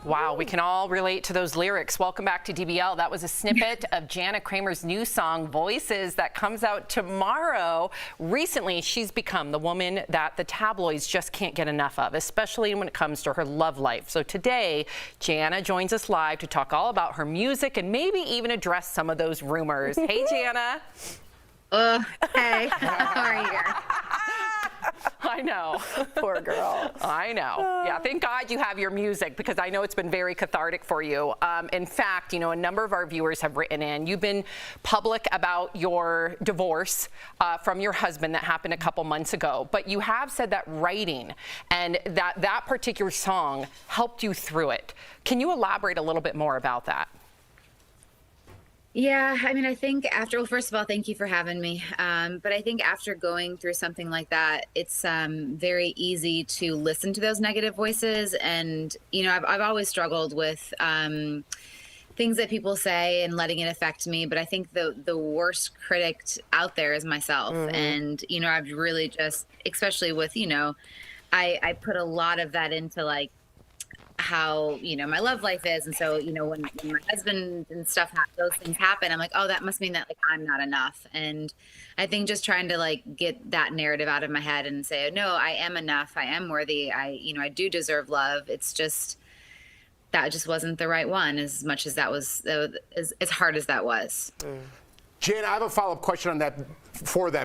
Wow, we can all relate to those lyrics. Welcome back to DBL. That was a snippet of Jana Kramer's new song, Voices, that comes out tomorrow. Recently, she's become the woman that the tabloids just can't get enough of, especially when it comes to her love life. So today, Jana joins us live to talk all about her music and maybe even address some of those rumors. Hey, Jana. Hey, how are you? I know. Poor girl. I know. Yeah, thank God you have your music, because I know it's been very cathartic for you. In fact, you know, a number of our viewers have written in. You've been public about your divorce from your husband that happened a couple months ago, but you have said that writing and that particular song helped you through it. Can you elaborate a little bit more about that? Yeah, I mean, I think after, well, first of all, thank you for having me. But I think after going through something like that, it's very easy to listen to those negative voices. And, you know, I've always struggled with things that people say and letting it affect me. But I think the worst critic out there is myself. And, you know, I've really just, especially with, you know, I put a lot of that into like, how, you know, my love life is. And so, you know, when my husband and stuff, those things happen, I'm like, oh, that must mean that like I'm not enough. And I think just trying to like get that narrative out of my head and say, no, I am enough. I am worthy. You know, I do deserve love. It's just, that just wasn't the right one, as much as that was, as hard as that was. Jana, I have a follow-up question on that,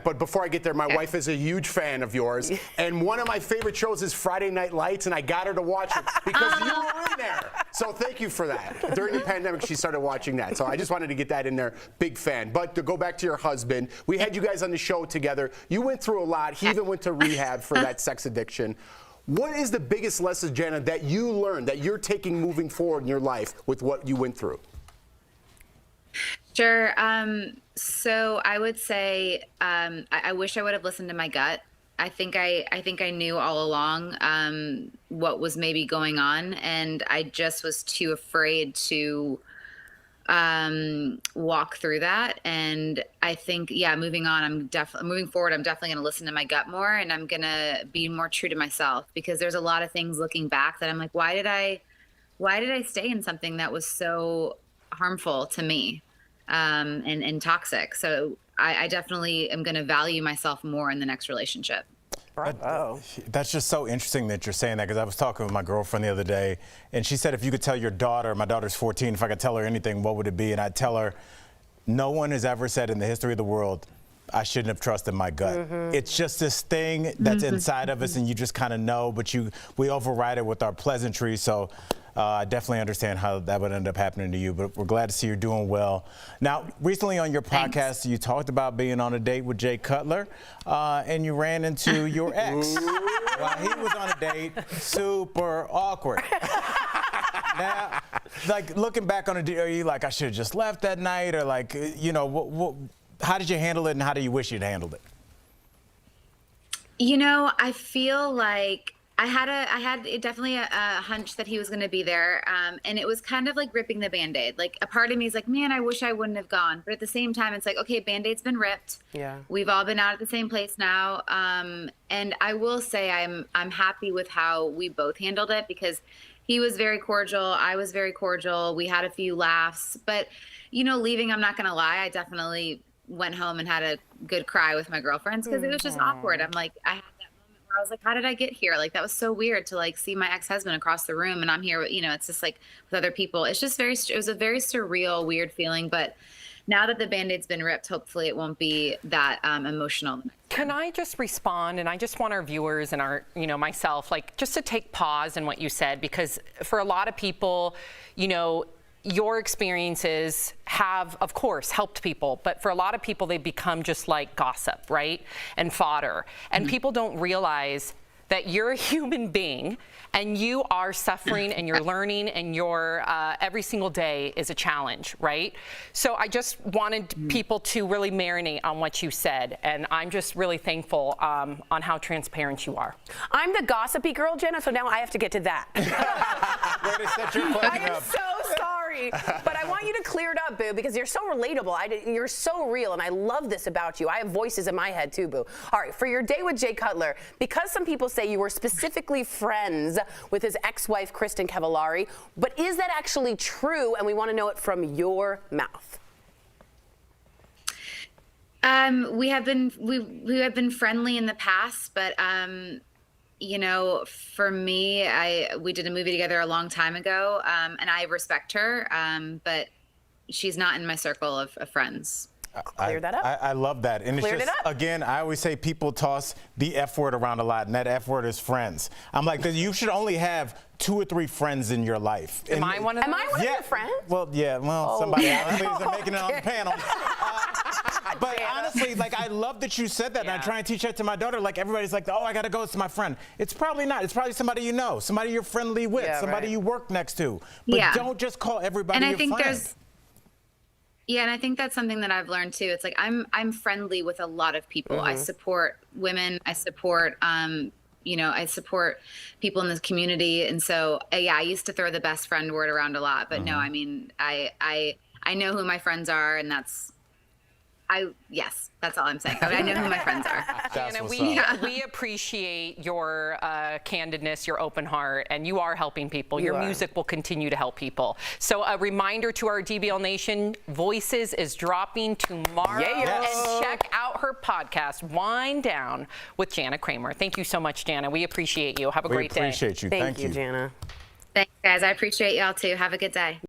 but before I get there, my wife is a huge fan of yours, and one of my favorite shows is Friday Night Lights, and I got her to watch it because you were in there. So thank you for that. During the pandemic, she started watching that, so I just wanted to get that in there. Big fan. But to go back to your husband, we had you guys on the show together. You went through a lot. He even went to rehab for that sex addiction. What is the biggest lesson, Jana, that you learned, that you're taking moving forward in your life with what you went through? Sure. So I would say I wish I would have listened to my gut. I think I knew all along what was maybe going on, and I just was too afraid to walk through that. And I think, yeah, moving forward, I'm definitely going to listen to my gut more, and I'm going to be more true to myself, because there's a lot of things looking back that I'm like, why did I stay in something that was so harmful to me? And toxic. So I definitely am going to value myself more in the next relationship. Bravo. That's just so interesting that you're saying that, because I was talking with my girlfriend the other day, and she said, if you could tell your daughter, my daughter's 14, if I could tell her anything, what would it be? And I'd tell her, no one has ever said in the history of the world, I shouldn't have trusted my gut. It's just this thing that's inside of us, and you just kind of know, but we override it with our pleasantries. So I definitely understand how that would end up happening to you, but we're glad to see you're doing well. Now, recently on your podcast, you talked about being on a date with Jay Cutler, and you ran into your ex while he was on a date. Super awkward. Now, like, looking back on it, are you like, I should have just left that night, or like, you know, how did you handle it, and how do you wish you'd handled it? You know, I feel like I had definitely a hunch that he was going to be there. And it was kind of like ripping the Band-Aid. Like, a part of me is like, man, I wish I wouldn't have gone. But at the same time, it's like, okay, Band-Aid's been ripped. Yeah. We've all been out at the same place now. And I will say I'm happy with how we both handled it, because he was very cordial. I was very cordial. We had a few laughs. But, you know, leaving, I'm not going to lie, I definitely went home and had a good cry with my girlfriends, because it was just awkward. I'm like, I had that moment where I was like, how did I get here? Like, that was so weird to like see my ex-husband across the room, and I'm here, you know, it's just like with other people. It's just it was a very surreal, weird feeling. But now that the Band-Aid's been ripped, hopefully it won't be that emotional. Can I just respond? And I just want our viewers and our, you know, myself, like, just to take pause in what you said, because for a lot of people, you know, your experiences have, of course, helped people, but for a lot of people, they become just like gossip, right? And fodder. And people don't realize that you're a human being, and you are suffering, and you're learning, and your every single day is a challenge, right? So I just wanted people to really marinate on what you said, and I'm just really thankful on how transparent you are. I'm the gossipy girl, Jana, so now I have to get to that. Way to set your question I am up. so sorry. sorry, but I want you to clear it up, Boo, because you're so relatable. You're so real, and I love this about you. I have voices in my head too, Boo. All right, for your day with Jay Cutler, because some people say you were specifically friends with his ex-wife, Kristen Cavallari, but is that actually true? And we want to know it from your mouth. We have been friendly in the past, but you know, for me, we did a movie together a long time ago, and I respect her, but she's not in my circle of friends. Clear that up. I love that. And Cleared it's just, it up. again, I always say people toss the F word around a lot, and that F word is friends. I'm like, you should only have 2 or 3 friends in your life. Am I one of them? Am I one of your friends? Well, yeah, well, somebody obviously isn't making it on the panel. But honestly, like, I love that you said that, and I try and teach that to my daughter. Like, everybody's like, oh, I gotta go, it's my friend. It's probably not. It's probably somebody you know, somebody you're friendly with, somebody you work next to. But don't just call everybody your friend. Yeah, and I think that's something that I've learned too. It's like I'm friendly with a lot of people. I support women. I support you know, I support people in this community, and so I used to throw the best friend word around a lot, but no, I mean, I know who my friends are, and that's all I'm saying. I know who my friends are. Jana, we appreciate your candidness, your open heart, and you are helping people. Your music will continue to help people. So a reminder to our DBL Nation, Voices is dropping tomorrow. And check out her podcast, Wind Down with Jana Kramer. Thank you so much, Jana. We appreciate you. Have a great day. We appreciate you. Thank you, Jana. Thanks, guys. I appreciate y'all too. Have a good day.